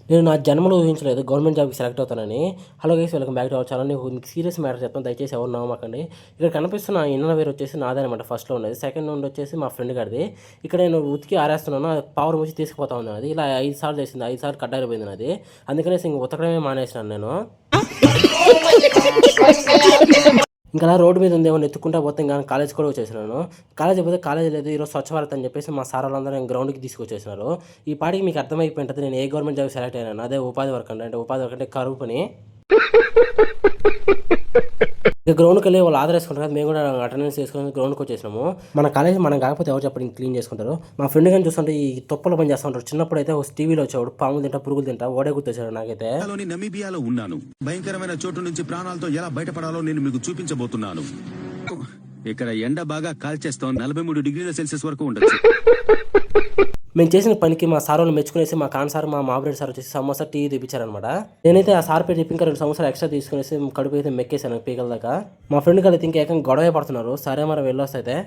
నేను నా జన్మలో ఊహించలేదు గవర్నమెంట్ జాబ్‌కి సెలెక్ట్ అవుతానని. Hello guys welcome back to our channel. మీకు సీరియస్ మ్యాటర్ చెప్తాను, దయచేసి ఎవరు నమ్మకండి. ఇక్కడ కనిపిస్తున్న ఇన్నర్ వేర్ వచ్చేసి నాదనమాట ఫస్ట్‌లో ఉండేది. సెకండ్ నుండి వచ్చేసి మా ఫ్రెండ్ గాడిది. ఇక్కడ నేను ఉతికి ఆరేస్తున్నాను. అది పవర్ మూసి తీసుకుపోతా ఉంది నాది. ఇలా 5 సార్లు చేసింది. 5 సార్లు కడ్డాయిపోయింది నాది. అందుకనేసి ఇంక ఉతకడమే మానేసినాను నేను. ఇంకా అలా రోడ్డు మీద ఉందేమో ఎత్తుకుంటా పోతే ఇంకా కాలేజ్ కూడా వచ్చేసినాను. కాలేజ్ అయిపోతే కాలేజ్ లేదు, ఈరోజు స్వచ్ఛ భారత్ అని చెప్పేసి మా సార్ వాళ్ళందరూ గ్రౌండ్‌కి తీసుకొచ్చేసినారు. ఈ పాటికి మీకు అర్థమైపోయి ఉంటది నేను ఏ గవర్నమెంట్ జాబ్‌కి సెలెక్ట్ అయినాను. అదే ఉపాధి వర్క్ అంటే ఉపాధి వర్క్ అంటే కరువు పని. ఇక గ్రౌండ్‌కెళ్ళి వాళ్ళు ఆధార్ ఏసుకుంటారు కదా! మేము కూడా అటెండెన్స్ ఏసుకొని గ్రౌండ్‌కి వచ్చేసినాము. మన కాలేజ్ మనం కాకపోతే ఎవరు చెప్పండి క్లీన్ చేసుకుంటారు. మా ఫ్రెండ్ గాని చూస్తుంటే ఈ తొప్పల పని చేస్తా ఉంటాడు. చిన్నప్పుడైతే టీవీలో వచ్చేవాడు. పాములు తింటా, పురుగులు తింటా ఓడే గుర్తొచ్చాడు నాకైతే. నమీబియాలో ఉన్నాను. భయంకరమైన చోటు నుంచి ప్రాణాలతో ఎలా బయటపడాలో నేను మీకు చూపించబోతున్నాను. ఇక్కడ ఎండ బాగా కాల్చేస్తాం. 43 డిగ్రీల సెల్సియస్ వరకు ఉండొచ్చు. మేము చేసిన పనికి మా సార్ వాళ్ళు మెచ్చుకునేసి మా కాన్ సార్, మా మాబరెడ్డి సార్ వచ్చేసి సమోసా, టీ తెప్పించారనమాట. నేనైతే ఆ సార్ పేరు చెప్పి ఇంకా 2 సమోసాలు ఎక్స్ట్రా తీసుకునేసి కడుపు అయితే మెక్కేసాను పీకల దాకా. మా ఫ్రెండ్ కలిసి ఇంకా ఏకంగా గొడవ పడుతున్నారు. సరే మరి వెళ్ళొస్తే.